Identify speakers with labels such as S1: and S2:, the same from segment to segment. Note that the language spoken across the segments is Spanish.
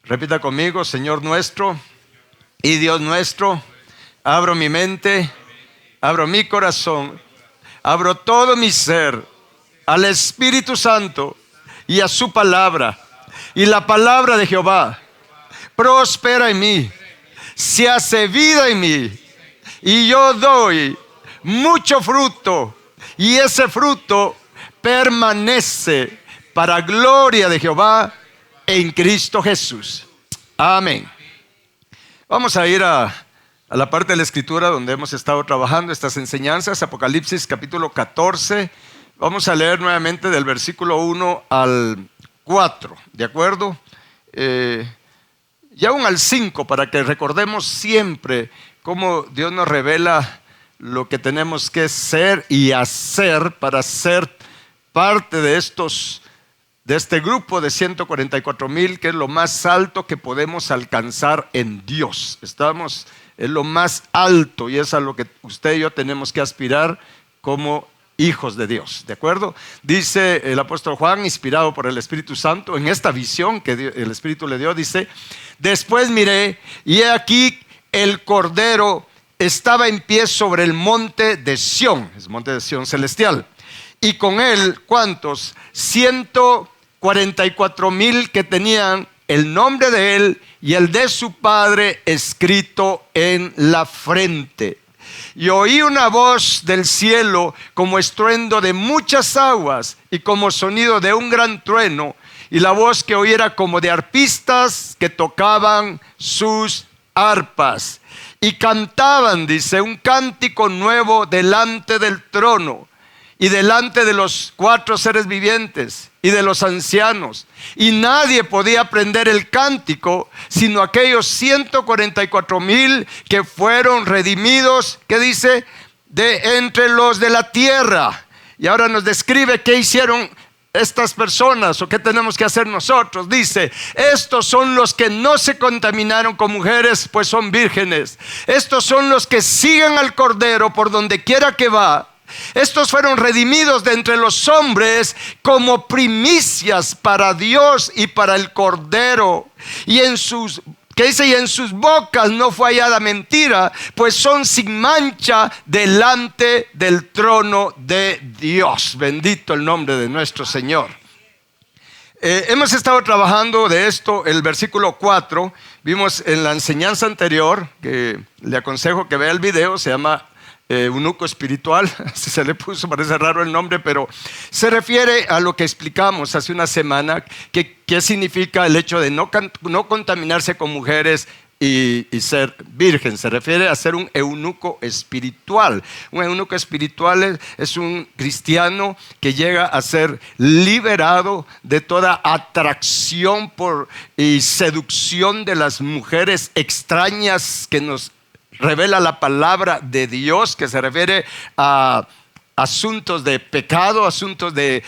S1: Repita conmigo: Señor nuestro y Dios nuestro, abro mi mente, abro mi corazón, abro todo mi ser al Espíritu Santo y a su palabra. Y la palabra de Jehová prospera en mí, se hace vida en mí, y yo doy mucho fruto, y ese fruto permanece para gloria de Jehová en Cristo Jesús. Amén. Vamos a ir a la parte de la Escritura donde hemos estado trabajando estas enseñanzas. Apocalipsis capítulo 14. Vamos a leer nuevamente del versículo 1 al 4, ¿de acuerdo? Y aún al 5, para que recordemos siempre cómo Dios nos revela lo que tenemos que ser y hacer para ser parte de este grupo de 144,000, que es lo más alto que podemos alcanzar en Dios. Es lo más alto, y es a lo que usted y yo tenemos que aspirar como hijos de Dios, ¿de acuerdo? Dice el apóstol Juan, inspirado por el Espíritu Santo, en esta visión que el Espíritu le dio, dice: después miré, y he aquí el Cordero estaba en pie sobre el monte de Sión, es monte de Sión celestial, y con él, ¿cuántos? 144,000 que tenían el nombre de él y el de su padre escrito en la frente. Y oí una voz del cielo como estruendo de muchas aguas y como sonido de un gran trueno, y la voz que oí era como de arpistas que tocaban sus arpas y cantaban, dice, un cántico nuevo delante del trono y delante de los 4 seres vivientes y de los ancianos, y nadie podía aprender el cántico sino aquellos 144,000 que fueron redimidos, ¿qué dice? De entre los de la tierra. Y ahora nos describe qué hicieron estas personas o qué tenemos que hacer nosotros. Dice: estos son los que no se contaminaron con mujeres, pues son vírgenes. Estos son los que siguen al Cordero por donde quiera que va. Estos fueron redimidos de entre los hombres como primicias para Dios y para el Cordero. Y en sus bocas no fue hallada mentira, pues son sin mancha delante del trono de Dios. Bendito el nombre de nuestro Señor. Hemos estado trabajando de esto, el versículo 4. Vimos en la enseñanza anterior, que le aconsejo que vea el video, se llama eunuco espiritual, así se le puso, parece raro el nombre, pero se refiere a lo que explicamos hace una semana, qué significa el hecho de no contaminarse con mujeres y ser virgen. Se refiere a ser un eunuco espiritual. Un eunuco espiritual es un cristiano que llega a ser liberado de toda atracción y seducción de las mujeres extrañas que nos revela la palabra de Dios, que se refiere a asuntos de pecado, asuntos de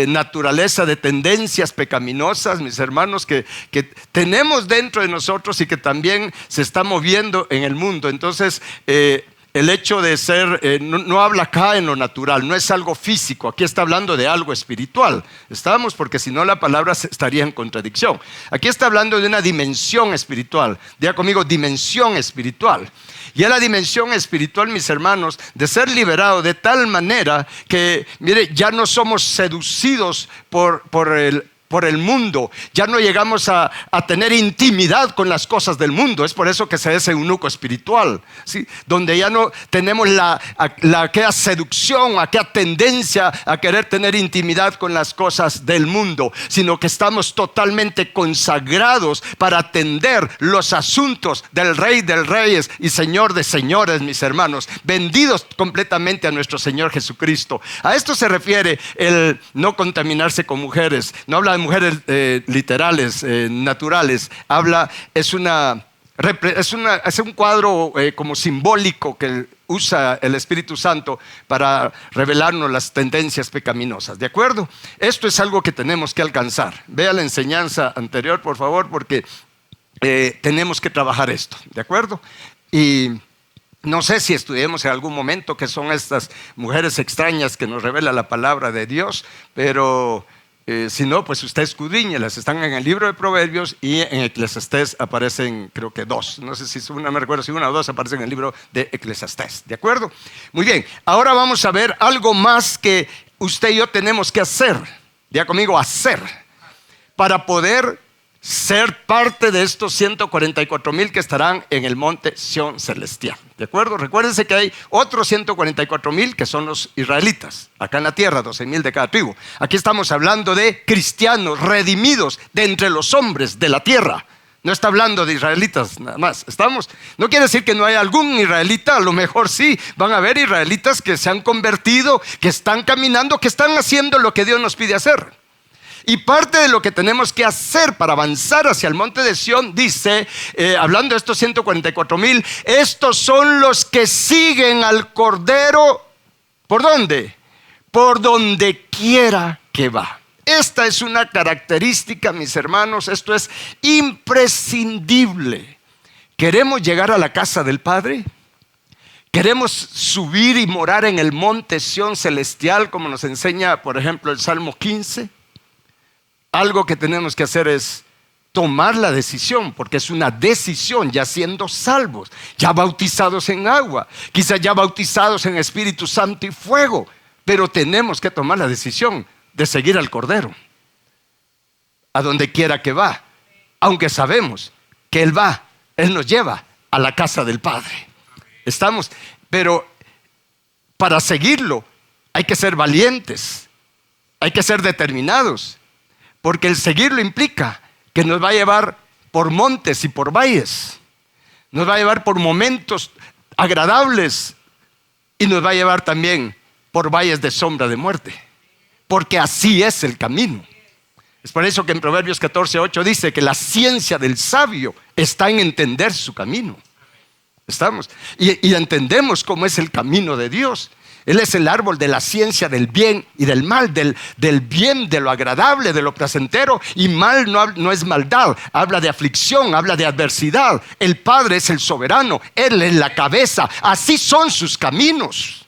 S1: naturaleza, de tendencias pecaminosas, mis hermanos, que tenemos dentro de nosotros y que también se está moviendo en el mundo. Entonces, el hecho de ser, no habla acá en lo natural, no es algo físico, aquí está hablando de algo espiritual. Estamos, porque si no la palabra estaría en contradicción. Aquí está hablando de una dimensión espiritual. Diga conmigo: dimensión espiritual. Y es la dimensión espiritual, mis hermanos, de ser liberado de tal manera que, mire, ya no somos seducidos por el mundo, ya no llegamos a tener intimidad con las cosas del mundo. Es por eso que se es eunuco espiritual, ¿sí? Donde ya no tenemos aquella seducción, aquella tendencia a querer tener intimidad con las cosas del mundo, sino que estamos totalmente consagrados para atender los asuntos del Rey de Reyes y Señor de Señores, mis hermanos, vendidos completamente a nuestro Señor Jesucristo. A esto se refiere el no contaminarse con mujeres. No habla de mujeres literales, naturales. Es un cuadro como simbólico que usa el Espíritu Santo para revelarnos las tendencias pecaminosas, ¿de acuerdo? Esto es algo que tenemos que alcanzar. Vea la enseñanza anterior, por favor, porque tenemos que trabajar esto, ¿de acuerdo? Y no sé si estudiemos en algún momento qué son estas mujeres extrañas que nos revela la palabra de Dios, pero Si no, pues usted escudriñelas. Están en el libro de Proverbios y en Eclesiastés aparecen, creo que 2. No sé si es una, me recuerdo si 1 o 2 aparecen en el libro de Eclesiastés. ¿De acuerdo? Muy bien. Ahora vamos a ver algo más que usted y yo tenemos que hacer. Diga conmigo, hacer. Para poder ser parte de estos 144,000 que estarán en el monte Sión celestial. ¿De acuerdo? Recuérdense que hay otros 144,000 que son los israelitas. Acá en la tierra, 12,000 de cada tribu. Aquí estamos hablando de cristianos redimidos de entre los hombres de la tierra. No está hablando de israelitas nada más. No quiere decir que no hay algún israelita, a lo mejor sí. Van a haber israelitas que se han convertido, que están caminando, que están haciendo lo que Dios nos pide hacer. Y parte de lo que tenemos que hacer para avanzar hacia el monte de Sión, dice, hablando de estos 144,000, estos son los que siguen al Cordero. ¿Por dónde? Por donde quiera que va. Esta es una característica, mis hermanos, esto es imprescindible. ¿Queremos llegar a la casa del Padre? ¿Queremos subir y morar en el monte Sión celestial, como nos enseña, por ejemplo, el Salmo 15? Algo que tenemos que hacer es tomar la decisión, porque es una decisión, ya siendo salvos, ya bautizados en agua, quizás ya bautizados en Espíritu Santo y fuego, pero tenemos que tomar la decisión de seguir al Cordero, a donde quiera que va, aunque sabemos que Él nos lleva a la casa del Padre. Pero para seguirlo hay que ser valientes, hay que ser determinados. Porque el seguirlo implica que nos va a llevar por montes y por valles. Nos va a llevar por momentos agradables y nos va a llevar también por valles de sombra de muerte. Porque así es el camino. Es por eso que en Proverbios 14:8 dice que la ciencia del sabio está en entender su camino. Y entendemos cómo es el camino de Dios. Él es el árbol de la ciencia del bien y del mal, del bien, de lo agradable, de lo placentero. Y mal no es maldad, habla de aflicción, habla de adversidad. El Padre es el soberano, Él es la cabeza. Así son sus caminos.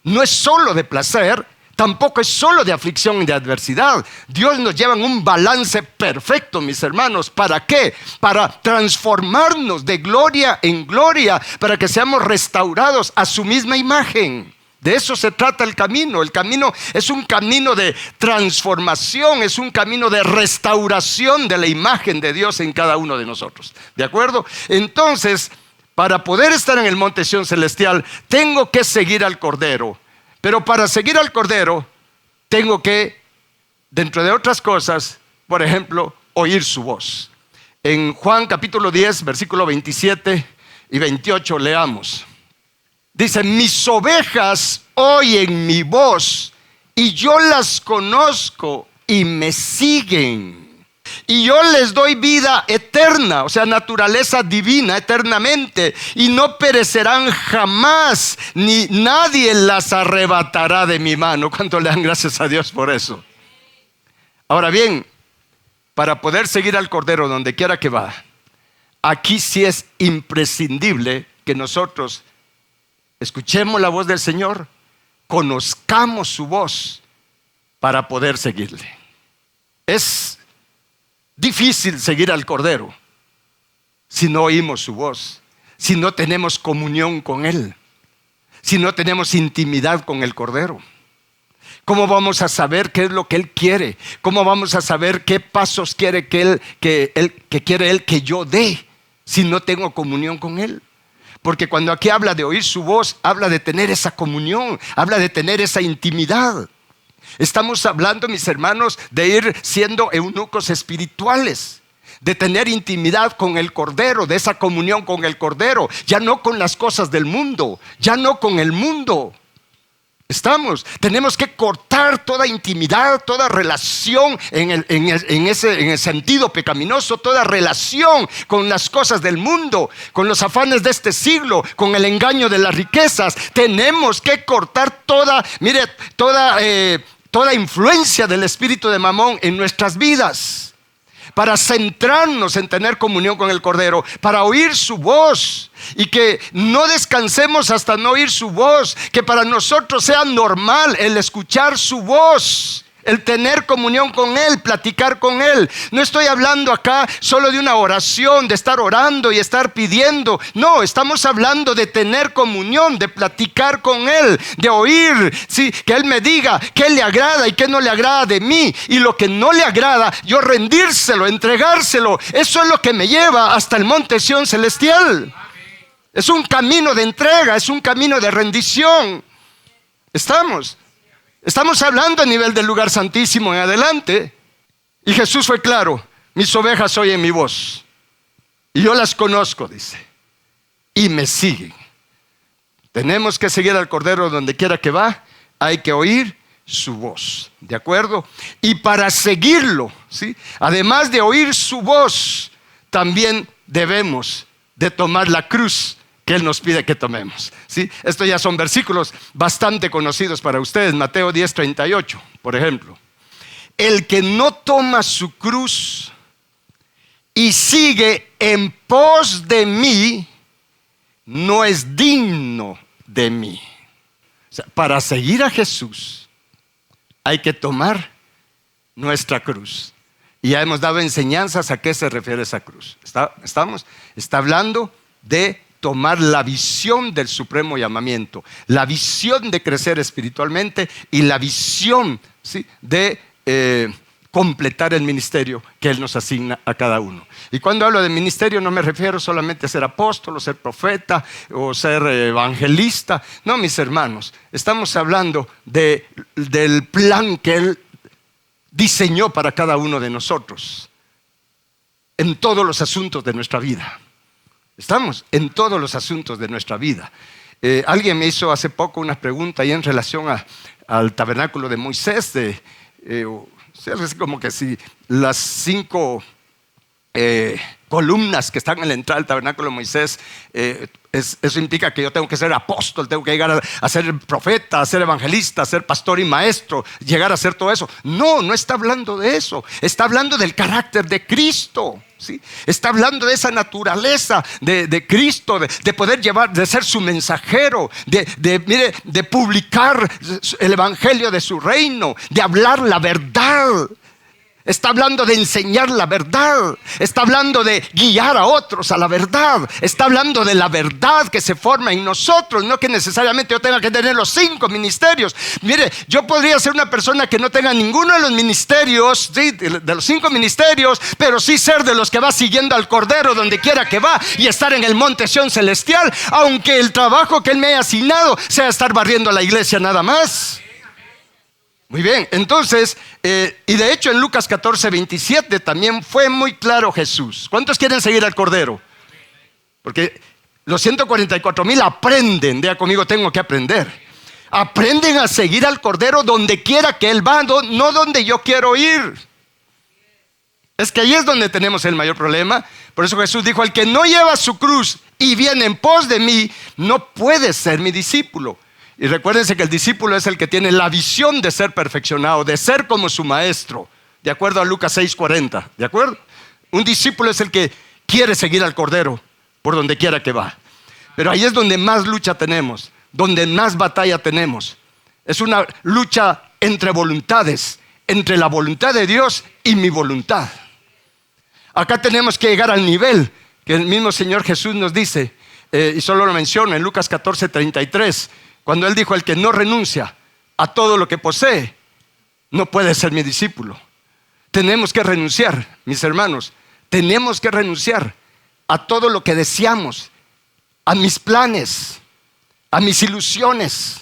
S1: No es solo de placer, tampoco es solo de aflicción y de adversidad. Dios nos lleva en un balance perfecto, mis hermanos. ¿Para qué? Para transformarnos de gloria en gloria, para que seamos restaurados a su misma imagen. De eso se trata el camino. El camino es un camino de transformación, es un camino de restauración de la imagen de Dios en cada uno de nosotros. ¿De acuerdo? Entonces, para poder estar en el monte Sión celestial, tengo que seguir al Cordero. Pero para seguir al Cordero, tengo que, dentro de otras cosas, por ejemplo, oír su voz. En Juan capítulo 10, versículo 27 y 28, leamos. Dice, mis ovejas oyen mi voz y yo las conozco y me siguen. Y yo les doy vida eterna, o sea, naturaleza divina eternamente, y no perecerán jamás, ni nadie las arrebatará de mi mano. ¿Cuánto le dan gracias a Dios por eso? Ahora bien, para poder seguir al Cordero donde quiera que va, aquí sí es imprescindible que nosotros escuchemos la voz del Señor, conozcamos su voz para poder seguirle. Es difícil seguir al Cordero si no oímos su voz, si no tenemos comunión con Él, si no tenemos intimidad con el Cordero. ¿Cómo vamos a saber qué es lo que Él quiere? ¿Cómo vamos a saber qué pasos quiere que quiere Él que yo dé si no tengo comunión con Él? Porque cuando aquí habla de oír su voz, habla de tener esa comunión, habla de tener esa intimidad. Estamos hablando, mis hermanos, de ir siendo eunucos espirituales, de tener intimidad con el Cordero, de esa comunión con el Cordero, ya no con las cosas del mundo, ya no con el mundo. Tenemos que cortar toda intimidad, toda relación en el sentido pecaminoso, toda relación con las cosas del mundo, con los afanes de este siglo, con el engaño de las riquezas. Tenemos que cortar toda influencia del espíritu de Mamón en nuestras vidas, para centrarnos en tener comunión con el Cordero, para oír su voz, y que no descansemos hasta no oír su voz, que para nosotros sea normal el escuchar su voz, el tener comunión con Él, platicar con Él. No estoy hablando acá solo de una oración, de estar orando y estar pidiendo. No, estamos hablando de tener comunión, de platicar con Él, de oír, ¿sí? Que Él me diga qué le agrada y qué no le agrada de mí. Y lo que no le agrada, yo rendírselo, entregárselo. Eso es lo que me lleva hasta el monte Sión celestial. Es un camino de entrega, es un camino de rendición. Estamos hablando a nivel del lugar santísimo en adelante. Y Jesús fue claro: mis ovejas oyen mi voz y yo las conozco, dice, y me siguen. Tenemos que seguir al Cordero donde quiera que va. Hay que oír su voz, ¿de acuerdo? Y para seguirlo, ¿sí?, además de oír su voz, también debemos de tomar la cruz que Él nos pide que tomemos, ¿sí? Estos ya son versículos bastante conocidos para ustedes. Mateo 10:38, por ejemplo. El que no toma su cruz y sigue en pos de mí, no es digno de mí. O sea, para seguir a Jesús hay que tomar nuestra cruz. Y ya hemos dado enseñanzas a qué se refiere esa cruz. Está hablando de tomar la visión del supremo llamamiento, la visión de crecer espiritualmente y la visión, ¿sí?, de completar el ministerio que Él nos asigna a cada uno. Y cuando hablo de ministerio no me refiero solamente a ser apóstol o ser profeta o ser evangelista. No, mis hermanos, estamos hablando del plan que Él diseñó para cada uno de nosotros en todos los asuntos de nuestra vida. Estamos en todos los asuntos de nuestra vida. Alguien me hizo hace poco una pregunta ahí en relación al tabernáculo de Moisés, es como que si las 5 columnas que están en la entrada del tabernáculo de Moisés, eso implica que yo tengo que ser apóstol, tengo que llegar a ser profeta, a ser evangelista, a ser pastor y maestro, llegar a ser todo eso. No está hablando de eso. Está hablando del carácter de Cristo, ¿sí? Está hablando de esa naturaleza de Cristo, de poder llevar, de ser su mensajero, de publicar el evangelio de su reino, de hablar la verdad. Está hablando de enseñar la verdad. Está hablando de guiar a otros a la verdad. Está hablando de la verdad que se forma en nosotros. No que necesariamente yo tenga que tener los 5 ministerios. Mire, yo podría ser una persona que no tenga ninguno de los ministerios, ¿sí?, de los 5 ministerios, pero sí ser de los que va siguiendo al Cordero donde quiera que va y estar en el monte Sión celestial, aunque el trabajo que Él me haya asignado sea estar barriendo la iglesia nada más. Muy bien, entonces, y de hecho en Lucas 14:27 también fue muy claro Jesús. ¿Cuántos quieren seguir al Cordero? Porque los 144,000 aprenden, diga conmigo, tengo que aprender. Aprenden a seguir al Cordero donde quiera que Él va, no donde yo quiero ir. Es que ahí es donde tenemos el mayor problema. Por eso Jesús dijo: el que no lleva su cruz y viene en pos de mí, no puede ser mi discípulo. Y recuérdense que el discípulo es el que tiene la visión de ser perfeccionado, de ser como su maestro, de acuerdo a Lucas 6:40, ¿de acuerdo? Un discípulo es el que quiere seguir al Cordero por donde quiera que va. Pero ahí es donde más lucha tenemos, donde más batalla tenemos. Es una lucha entre voluntades, entre la voluntad de Dios y mi voluntad. Acá tenemos que llegar al nivel que el mismo Señor Jesús nos dice, y solo lo menciono en Lucas 14:33, cuando Él dijo: el que no renuncia a todo lo que posee, no puede ser mi discípulo. Tenemos que renunciar, mis hermanos, tenemos que renunciar a todo lo que deseamos, a mis planes, a mis ilusiones.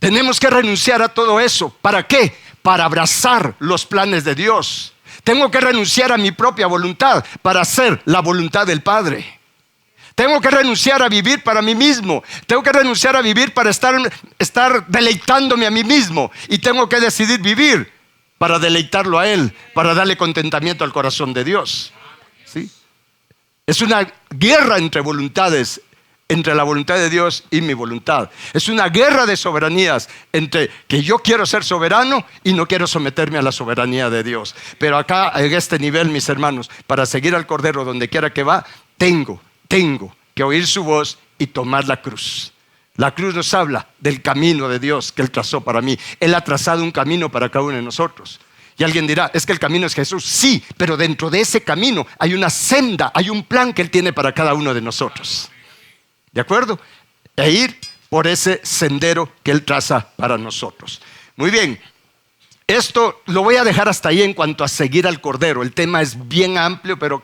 S1: Tenemos que renunciar a todo eso. ¿Para qué? Para abrazar los planes de Dios. Tengo que renunciar a mi propia voluntad para hacer la voluntad del Padre. Tengo que renunciar a vivir para mí mismo. Tengo que renunciar a vivir para estar deleitándome a mí mismo. Y tengo que decidir vivir para deleitarlo a Él, para darle contentamiento al corazón de Dios, ¿sí? Es una guerra entre voluntades, entre la voluntad de Dios y mi voluntad. Es una guerra de soberanías entre que yo quiero ser soberano y no quiero someterme a la soberanía de Dios. Pero acá, en este nivel, mis hermanos, para seguir al Cordero donde quiera que va, tengo que oír su voz y tomar la cruz. La cruz nos habla del camino de Dios que Él trazó para mí. Él ha trazado un camino para cada uno de nosotros. Y alguien dirá, es que el camino es Jesús. Sí, pero dentro de ese camino hay una senda, hay un plan que Él tiene para cada uno de nosotros. ¿De acuerdo? E ir por ese sendero que Él traza para nosotros. Muy bien. Esto lo voy a dejar hasta ahí en cuanto a seguir al Cordero. El tema es bien amplio, pero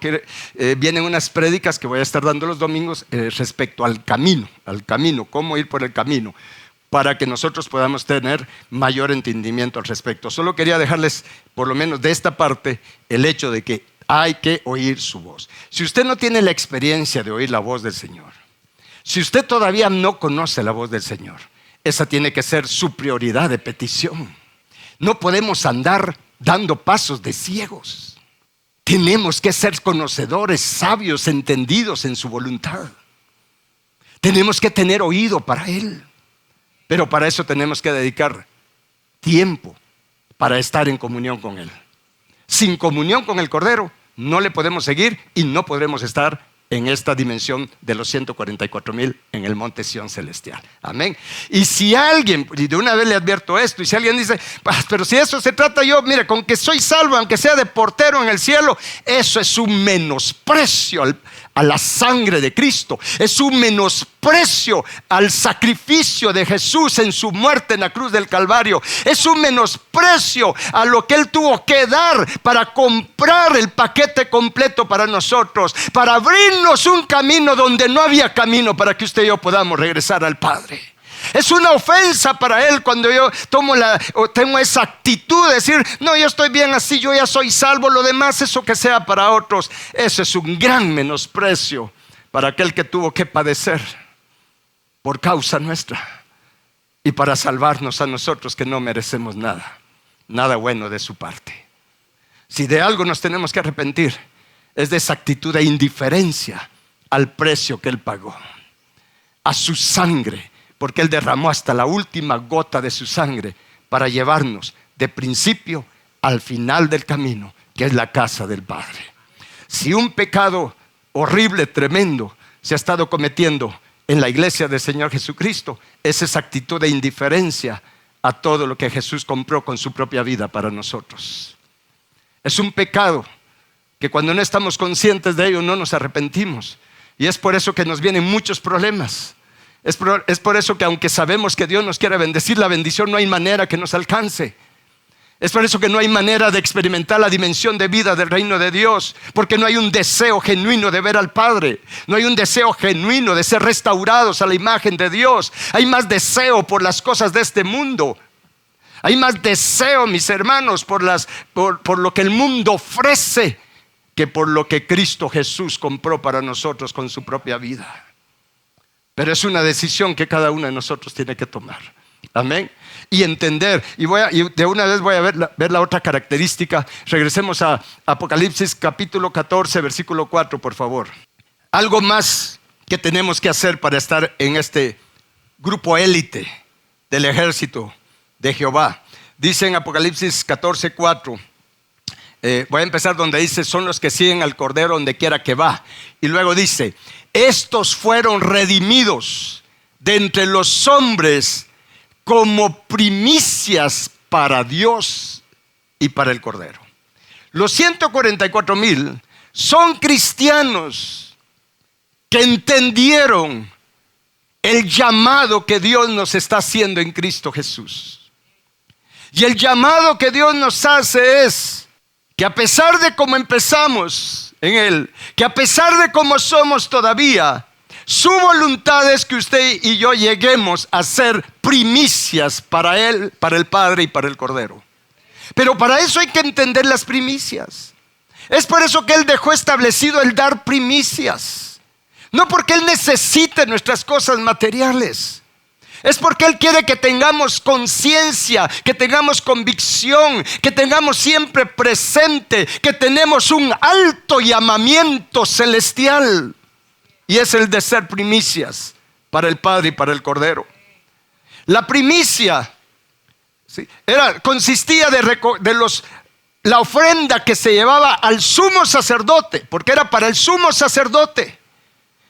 S1: vienen unas prédicas que voy a estar dando los domingos respecto al camino, cómo ir por el camino, para que nosotros podamos tener mayor entendimiento al respecto. Solo quería dejarles, por lo menos de esta parte, el hecho de que hay que oír su voz. Si usted no tiene la experiencia de oír la voz del Señor, si usted todavía no conoce la voz del Señor, esa tiene que ser su prioridad de petición. No podemos andar dando pasos de ciegos. Tenemos que ser conocedores, sabios, entendidos en su voluntad. Tenemos que tener oído para Él. Pero para eso tenemos que dedicar tiempo para estar en comunión con Él. Sin comunión con el Cordero no le podemos seguir y no podremos estar en esta dimensión de los 144,000 en el monte Sión celestial. Amén. Y si alguien, y de una vez le advierto esto, y si alguien dice, pero si eso se trata yo, mire, con que soy salvo, aunque sea de portero en el cielo, eso es un menosprecio a la sangre de Cristo. Es un menosprecio al sacrificio de Jesús en su muerte en la cruz del Calvario. Es un menosprecio a lo que Él tuvo que dar para comprar el paquete completo para nosotros, para abrirnos un camino donde no había camino para que usted y yo podamos regresar al Padre. Es una ofensa para Él cuando yo tengo esa actitud de decir, no, yo estoy bien así, yo ya soy salvo, lo demás eso que sea para otros. Eso es un gran menosprecio para aquel que tuvo que padecer por causa nuestra y para salvarnos a nosotros que no merecemos nada bueno de su parte. Si de algo nos tenemos que arrepentir, es de esa actitud de indiferencia al precio que Él pagó, a su sangre, porque Él derramó hasta la última gota de su sangre para llevarnos de principio al final del camino, que es la casa del Padre. Si un pecado horrible, tremendo, se ha estado cometiendo en la iglesia del Señor Jesucristo, es esa actitud de indiferencia a todo lo que Jesús compró con su propia vida para nosotros. Es un pecado que cuando no estamos conscientes de ello no nos arrepentimos, y es por eso que nos vienen muchos problemas. Es por eso que aunque sabemos que Dios nos quiere bendecir, la bendición no hay manera que nos alcance. Es por eso que no hay manera de experimentar la dimensión de vida del reino de Dios, porque no hay un deseo genuino de ver al Padre. No hay un deseo genuino de ser restaurados a la imagen de Dios. Hay más deseo por las cosas de este mundo. Hay más deseo, mis hermanos, por lo que el mundo ofrece, que por lo que Cristo Jesús compró para nosotros con su propia vida. Pero es una decisión que cada uno de nosotros tiene que tomar. Amén. Y entender. Y de una vez voy a ver la otra característica. Regresemos a Apocalipsis capítulo 14, versículo 4, por favor. Algo más que tenemos que hacer para estar en este grupo élite del ejército de Jehová. Dice en Apocalipsis 14, 4. Voy a empezar donde dice, son los que siguen al Cordero donde quiera que va. Y luego dice, estos fueron redimidos de entre los hombres como primicias para Dios y para el Cordero. Los 144,000 son cristianos que entendieron el llamado que Dios nos está haciendo en Cristo Jesús. Y el llamado que Dios nos hace es que a pesar de cómo empezamos en Él, que a pesar de cómo somos todavía, su voluntad es que usted y yo lleguemos a ser primicias para Él, para el Padre y para el Cordero. Pero para eso hay que entender las primicias. Es por eso que Él dejó establecido el dar primicias. No porque Él necesite nuestras cosas materiales. Es porque Él quiere que tengamos conciencia, que tengamos convicción, que tengamos siempre presente que tenemos un alto llamamiento celestial. Y es el de ser primicias para el Padre y para el Cordero. La primicia, ¿sí?, consistía la ofrenda que se llevaba al sumo sacerdote, porque era para el sumo sacerdote,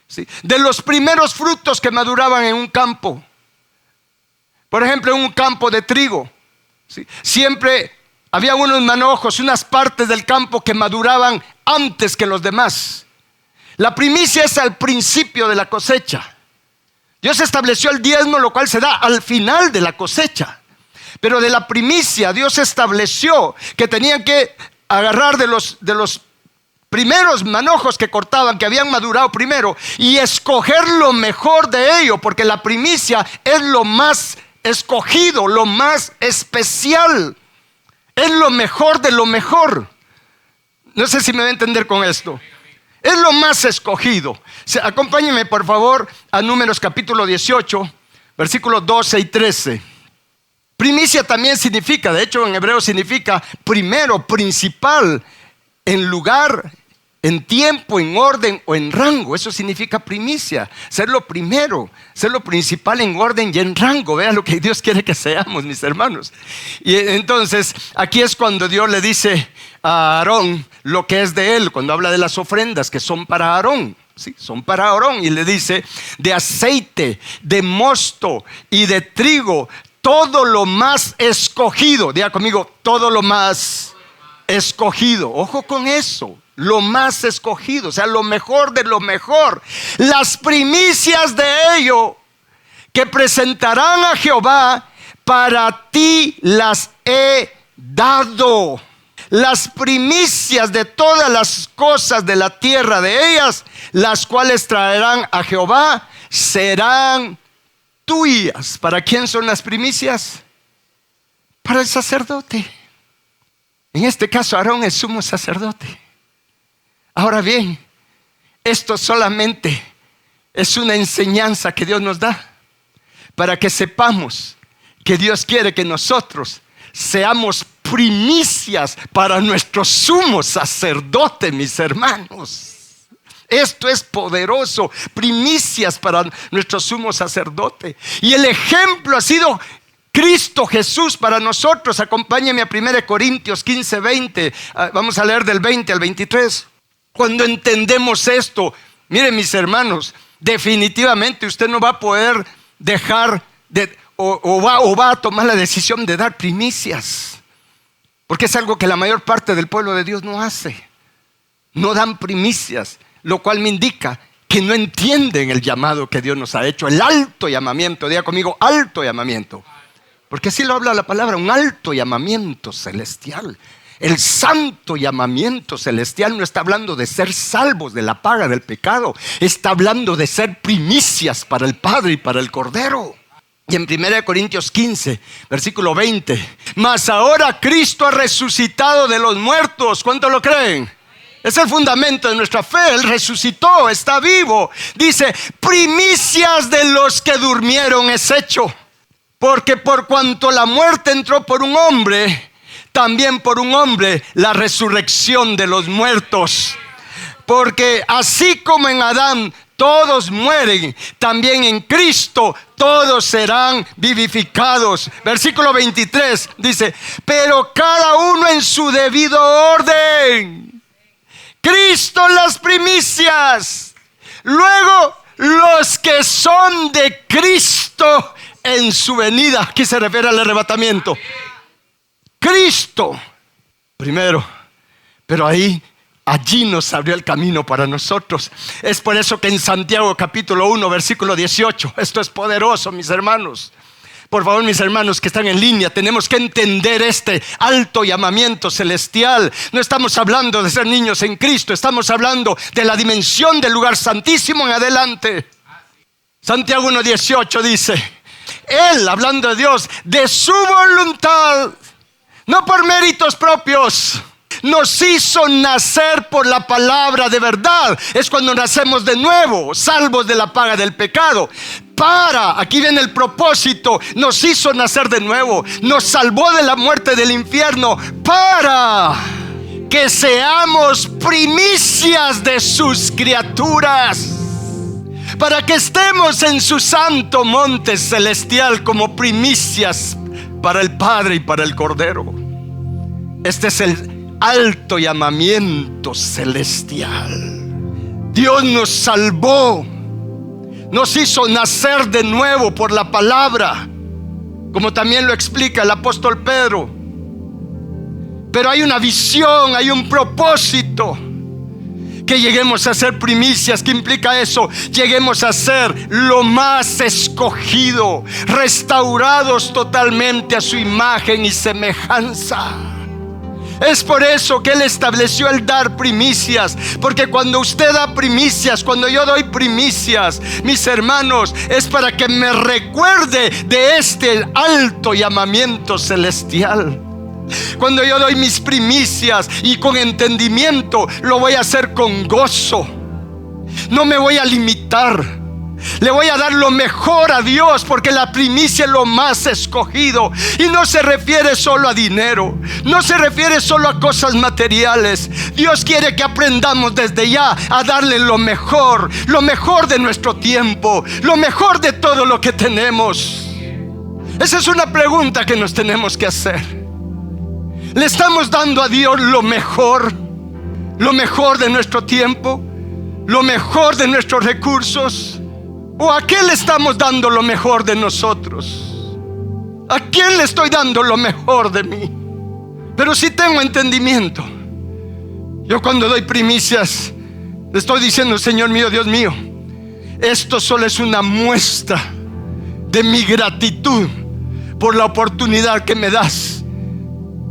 S1: ¿sí?, de los primeros frutos que maduraban en un campo. Por ejemplo, en un campo de trigo, ¿sí?, siempre había unos manojos, unas partes del campo que maduraban antes que los demás. La primicia es al principio de la cosecha. Dios estableció el diezmo, lo cual se da al final de la cosecha. Pero de la primicia Dios estableció que tenían que agarrar de los primeros manojos que cortaban, que habían madurado primero, y escoger lo mejor de ello, porque la primicia es lo más escogido, lo más especial. Es lo mejor de lo mejor. No sé si me va a entender con esto. Es lo más escogido. Acompáñenme por favor a Números capítulo 18, versículos 12 y 13. Primicia también significa, de hecho en hebreo significa primero, principal, en lugar, en tiempo, en orden o en rango. Eso significa primicia, ser lo primero, ser lo principal en orden y en rango. Vean lo que Dios quiere que seamos, mis hermanos. Y entonces aquí es cuando Dios le dice a Aarón lo que es de él, cuando habla de las ofrendas que son para Aarón. Sí, son para Aarón, y le dice: de aceite, de mosto y de trigo, todo lo más escogido. Diga conmigo: todo lo más escogido. Ojo con eso, lo más escogido, o sea, lo mejor de lo mejor. Las primicias de ello que presentarán a Jehová, para ti las he dado. Las primicias de todas las cosas de la tierra de ellas, las cuales traerán a Jehová, serán tuyas. ¿Para quién son las primicias? Para el sacerdote. En este caso, Aarón es sumo sacerdote. Ahora bien, esto solamente es una enseñanza que Dios nos da para que sepamos que Dios quiere que nosotros seamos primicias para nuestro sumo sacerdote, mis hermanos. Esto es poderoso, primicias para nuestro sumo sacerdote. Y el ejemplo ha sido Cristo Jesús para nosotros. Acompáñenme a 1 Corintios 15, 20. Vamos a leer del 20 al 23. Cuando entendemos esto, miren, mis hermanos, definitivamente usted no va a poder dejar de, o va a tomar la decisión de dar primicias, porque es algo que la mayor parte del pueblo de Dios no hace. No dan primicias, lo cual me indica que no entienden el llamado que Dios nos ha hecho, el alto llamamiento. Diga conmigo: alto llamamiento. Porque así lo habla la palabra, un alto llamamiento celestial. El santo llamamiento celestial no está hablando de ser salvos de la paga del pecado, está hablando de ser primicias para el Padre y para el Cordero. Y en 1 Corintios 15, versículo 20: mas ahora Cristo ha resucitado de los muertos. ¿Cuánto lo creen? Es el fundamento de nuestra fe. Él resucitó, está vivo. Dice: primicias de los que durmieron es hecho. Porque por cuanto la muerte entró por un hombre, también por un hombre la resurrección de los muertos. Porque así como en Adán todos mueren, también en Cristo todos serán vivificados. Versículo 23 dice: pero cada uno en su debido orden. Cristo las primicias, luego los que son de Cristo en su venida. Aquí se refiere al arrebatamiento. Cristo primero, pero allí nos abrió el camino para nosotros. Es por eso que en Santiago capítulo 1 versículo 18, esto es poderoso, mis hermanos. Por favor, mis hermanos que están en línea, tenemos que entender este alto llamamiento celestial. No estamos hablando de ser niños en Cristo, estamos hablando de la dimensión del lugar santísimo en adelante. Santiago 1:18 dice: Él, hablando de Dios, de su voluntad, no por méritos propios, nos hizo nacer por la palabra de verdad. Es cuando nacemos de nuevo, salvos de la paga del pecado. Aquí viene el propósito: nos hizo nacer de nuevo, nos salvó de la muerte del infierno, para que seamos primicias de sus criaturas, para que estemos en su santo monte celestial como primicias para el Padre y para el Cordero. Este es el alto llamamiento celestial. Dios nos salvó, nos hizo nacer de nuevo por la palabra, como también lo explica el apóstol Pedro. Pero hay una visión, hay un propósito. Que lleguemos a ser primicias. ¿Qué implica eso? Lleguemos a ser lo más escogido, restaurados totalmente a su imagen y semejanza. Es por eso que Él estableció el dar primicias, porque cuando usted da primicias, cuando yo doy primicias, mis hermanos, es para que me recuerde de este alto llamamiento celestial. Cuando yo doy mis primicias y con entendimiento, lo voy a hacer con gozo. No me voy a limitar. Le voy a dar lo mejor a Dios, porque la primicia es lo más escogido. Y no se refiere solo a dinero, no se refiere solo a cosas materiales. Dios quiere que aprendamos desde ya a darle lo mejor de nuestro tiempo, lo mejor de todo lo que tenemos. Esa es una pregunta que nos tenemos que hacer. ¿Le estamos dando a Dios lo mejor de nuestro tiempo, lo mejor de nuestros recursos? ¿O a qué le estamos dando lo mejor de nosotros? ¿A quién le estoy dando lo mejor de mí? Pero si tengo entendimiento, yo cuando doy primicias le estoy diciendo: Señor mío, Dios mío, esto solo es una muestra de mi gratitud por la oportunidad que me das,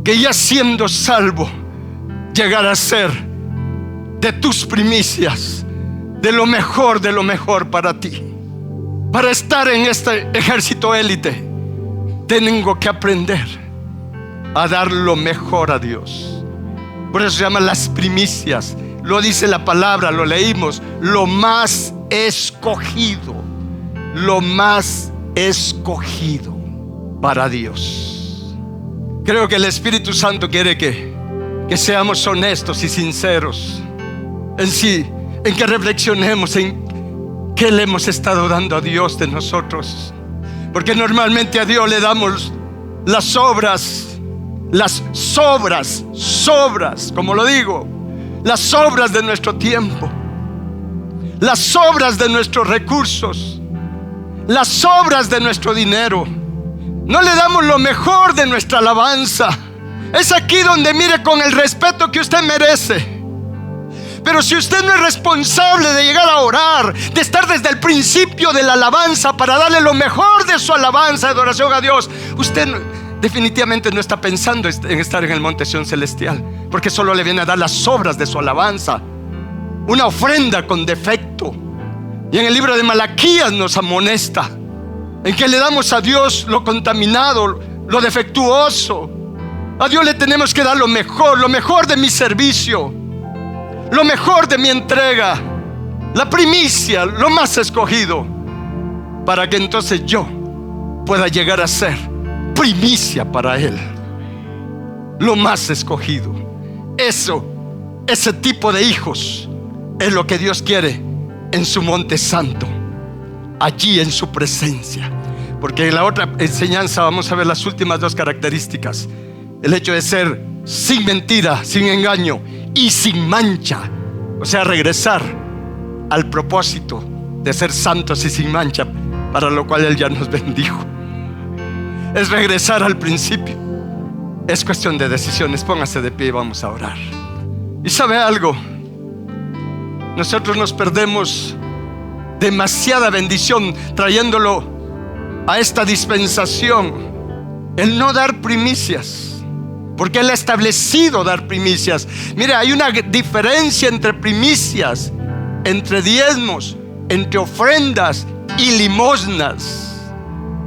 S1: que ya siendo salvo, llegar a ser de tus primicias, de lo mejor para ti. Para estar en este ejército élite, tengo que aprender a dar lo mejor a Dios. Por eso se llaman las primicias. Lo dice la palabra, lo leímos: lo más escogido, lo más escogido para Dios. Creo que el Espíritu Santo quiere que seamos honestos y sinceros en que reflexionemos en qué le hemos estado dando a Dios de nosotros. Porque normalmente a Dios le damos las sobras, como lo digo, las sobras de nuestro tiempo, las sobras de nuestros recursos, las sobras de nuestro dinero. No le damos lo mejor de nuestra alabanza. Es aquí donde mire con el respeto que usted merece. Pero si usted no es responsable de llegar a orar, de estar desde el principio de la alabanza para darle lo mejor de su alabanza, de adoración a Dios, usted definitivamente no está pensando en estar en el monte Sión celestial, porque solo le viene a dar las obras de su alabanza, una ofrenda con defecto. Y en el libro de Malaquías nos amonesta en que le damos a Dios lo contaminado, lo defectuoso. A Dios le tenemos que dar lo mejor de mi servicio, lo mejor de mi entrega, la primicia, lo más escogido, para que entonces yo pueda llegar a ser primicia para Él, lo más escogido. Ese tipo de hijos es lo que Dios quiere en su monte santo, allí en su presencia. Porque en la otra enseñanza vamos a ver las últimas dos características: el hecho de ser sin mentira, sin engaño y sin mancha. O sea, regresar al propósito de ser santos y sin mancha, para lo cual Él ya nos bendijo. Es regresar al principio. Es cuestión de decisiones. Póngase de pie y vamos a orar. Y sabe algo, nosotros nos perdemos demasiada bendición trayéndolo a esta dispensación, el no dar primicias, porque Él ha establecido dar primicias. Mire, hay una diferencia entre primicias, entre diezmos, entre ofrendas y limosnas.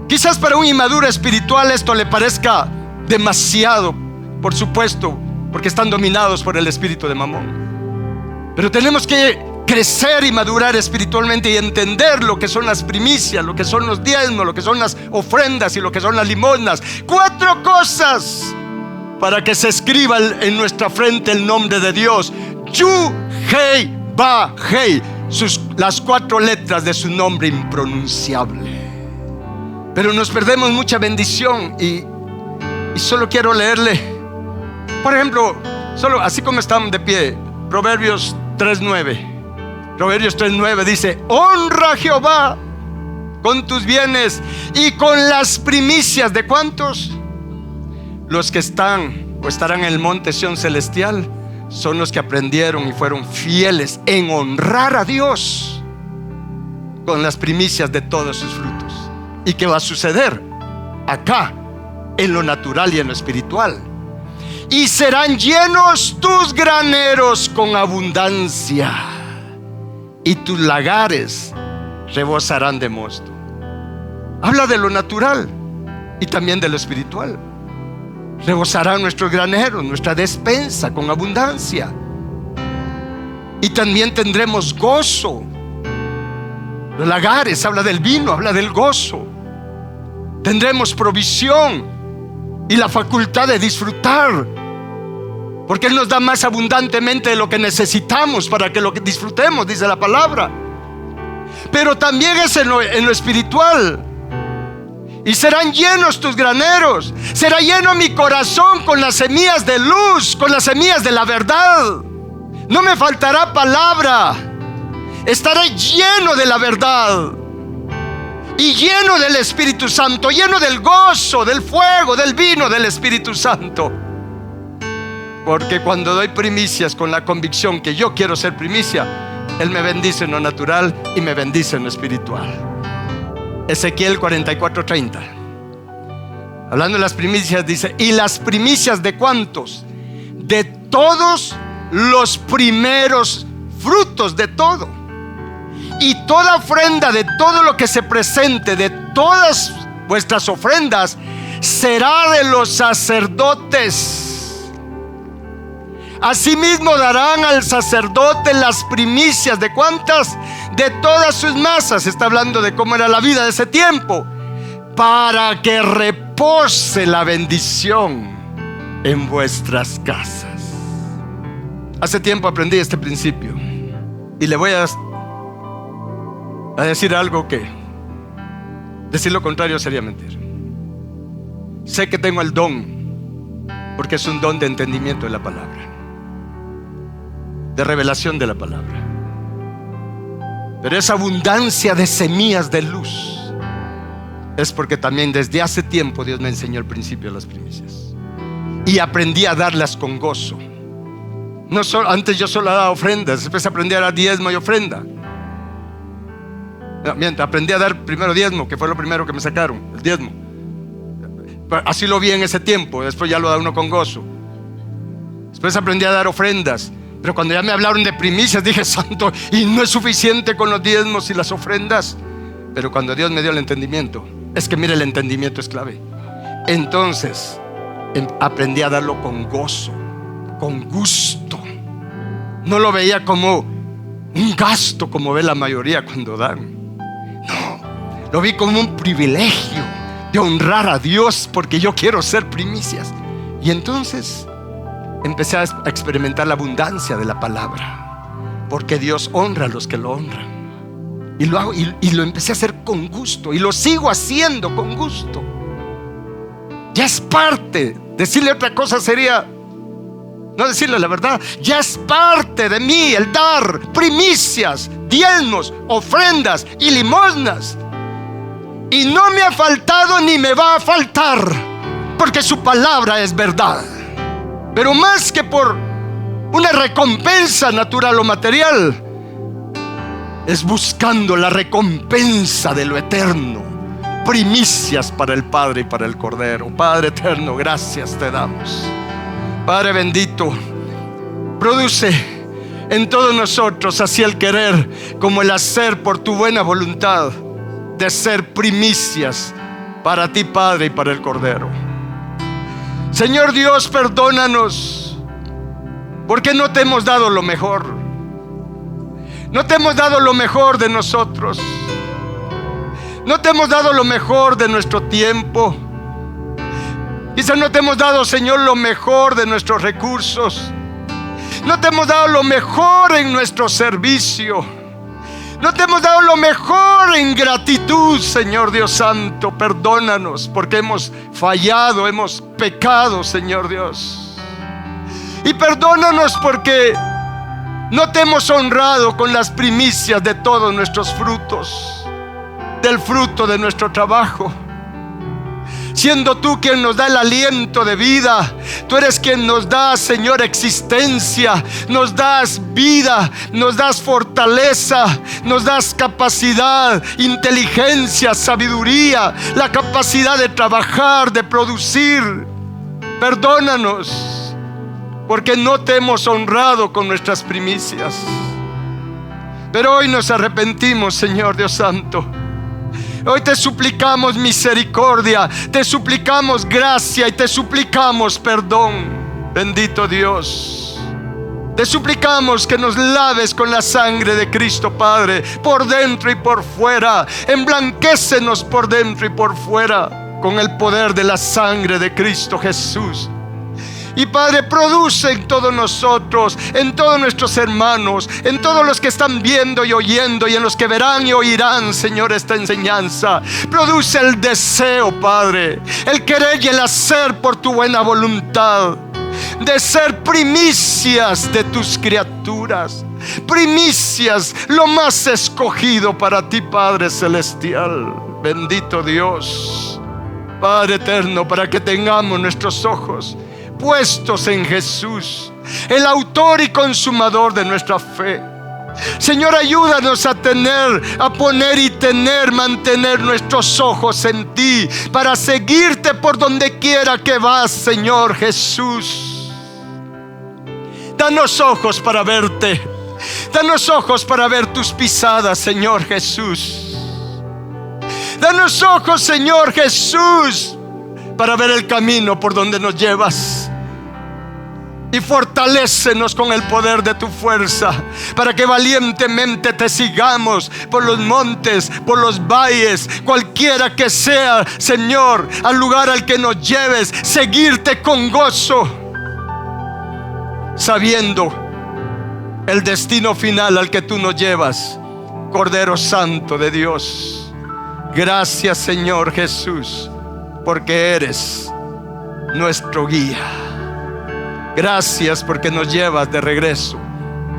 S1: Quizás para un inmaduro espiritual esto le parezca demasiado, por supuesto, porque están dominados por el espíritu de Mamón. Pero tenemos que crecer y madurar espiritualmente y entender lo que son las primicias, lo que son los diezmos, lo que son las ofrendas y lo que son las limosnas. 4 cosas para que se escriba en nuestra frente el nombre de Dios: Yu, Hei, Ba, Hei, las 4 letras de su nombre impronunciable. Pero nos perdemos mucha bendición y solo quiero leerle, por ejemplo, solo así como estamos de pie, Proverbios 3:9. Proverbios 3:9 dice: honra a Jehová con tus bienes y con las primicias de ¿cuántos? Los que están o estarán en el monte Sión celestial son los que aprendieron y fueron fieles en honrar a Dios con las primicias de todos sus frutos. ¿Y qué va a suceder acá, en lo natural y en lo espiritual? Y serán llenos tus graneros con abundancia, y tus lagares rebosarán de mosto. Habla de lo natural y también de lo espiritual. Rebosarán nuestros graneros, nuestra despensa con abundancia. Y también tendremos gozo. Los lagares habla del vino, habla del gozo. Tendremos provisión y la facultad de disfrutar, porque Él nos da más abundantemente de lo que necesitamos para que lo que disfrutemos, dice la palabra. Pero también es en lo espiritual. Y serán llenos tus graneros, será lleno mi corazón con las semillas de luz, con las semillas de la verdad. No me faltará palabra, estaré lleno de la verdad y lleno del Espíritu Santo, lleno del gozo, del fuego, del vino del Espíritu Santo. Porque cuando doy primicias con la convicción que yo quiero ser primicia, Él me bendice en lo natural y me bendice en lo espiritual. Ezequiel 44:30. Hablando de las primicias, dice: ¿y las primicias de cuántos? De todos los primeros frutos de todo. Y toda ofrenda de todo lo que se presente, de todas vuestras ofrendas, será de los sacerdotes. Asimismo darán al sacerdote las primicias de ¿cuántas? De todas sus masas. Está hablando de cómo era la vida de ese tiempo, para que repose la bendición en vuestras casas. Hace tiempo aprendí este principio y le voy a decir algo que decir lo contrario sería mentir. Sé que tengo el don, porque es un don de entendimiento de la palabra, de revelación de la palabra. Pero esa abundancia de semillas de luz es porque también desde hace tiempo Dios me enseñó el principio de las primicias y aprendí a darlas con gozo. No solo, antes yo solo daba ofrendas, después aprendí a dar diezmo y ofrenda. No, aprendí a dar primero diezmo, que fue lo primero que me sacaron, el diezmo. Así lo vi en ese tiempo, después ya lo da uno con gozo. Después aprendí a dar ofrendas. Pero cuando ya me hablaron de primicias, dije: santo, y no es suficiente con los diezmos y las ofrendas. Pero cuando Dios me dio el entendimiento, es que mire, el entendimiento es clave. Entonces aprendí a darlo con gozo, con gusto. No lo veía como un gasto, como ve la mayoría cuando dan. No, lo vi como un privilegio de honrar a Dios, porque yo quiero ser primicias. Y entonces empecé a experimentar la abundancia de la palabra, porque Dios honra a los que lo honran. Y lo hago, y lo empecé a hacer con gusto, y lo sigo haciendo con gusto. Ya es parte. Decirle otra cosa sería no decirle la verdad. Ya es parte de mí el dar primicias, diezmos, ofrendas y limosnas. Y no me ha faltado ni me va a faltar, porque su palabra es verdad. Pero más que por una recompensa natural o material, es buscando la recompensa de lo eterno. Primicias para el Padre y para el Cordero. Padre eterno, gracias te damos. Padre bendito, produce en todos nosotros así el querer como el hacer, por tu buena voluntad de ser primicias para ti, Padre, y para el Cordero. Señor Dios, perdónanos, porque no te hemos dado lo mejor. No te hemos dado lo mejor de nosotros. No te hemos dado lo mejor de nuestro tiempo. Quizás no te hemos dado, Señor, lo mejor de nuestros recursos. No te hemos dado lo mejor en nuestro servicio. No te hemos dado lo mejor en gratitud, Señor Dios Santo. Perdónanos porque hemos fallado, hemos pecado, Señor Dios. Y perdónanos porque no te hemos honrado con las primicias de todos nuestros frutos. del fruto de nuestro trabajo. Siendo tú quien nos da el aliento de vida, tú eres quien nos da, Señor, existencia, nos das vida, nos das fortaleza, nos das capacidad, inteligencia, sabiduría, la capacidad de trabajar, de producir. Perdónanos, porque no te hemos honrado con nuestras primicias. Pero hoy nos arrepentimos, Señor Dios Santo. Hoy te suplicamos misericordia, te suplicamos gracia y te suplicamos perdón. Bendito Dios, te suplicamos que nos laves con la sangre de Cristo, Padre, por dentro y por fuera. Emblanquécenos por dentro y por fuera con el poder de la sangre de Cristo Jesús. Y Padre, produce en todos nosotros, en todos nuestros hermanos, en todos los que están viendo y oyendo, y en los que verán y oirán, Señor, esta enseñanza. Produce el deseo, Padre, el querer y el hacer por tu buena voluntad, de ser primicias de tus criaturas, primicias, lo más escogido para ti, Padre celestial. Bendito Dios, Padre eterno, para que tengamos nuestros ojos puestos en Jesús, el autor y consumador de nuestra fe. Señor, ayúdanos a poner y mantener nuestros ojos en ti, para seguirte por donde quiera que vas, Señor Jesús. Danos ojos para verte, danos ojos para ver tus pisadas, Señor Jesús. Danos ojos, Señor Jesús, para ver el camino por donde nos llevas. Y fortalécenos con el poder de tu fuerza, para que valientemente te sigamos por los montes, por los valles, cualquiera que sea, Señor, al lugar al que nos lleves, seguirte con gozo, sabiendo el destino final al que tú nos llevas, Cordero Santo de Dios. Gracias, Señor Jesús, porque eres nuestro guía. Gracias porque nos llevas de regreso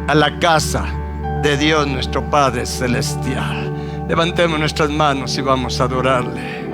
S1: a la casa de Dios nuestro Padre celestial. Levantemos nuestras manos y vamos a adorarle.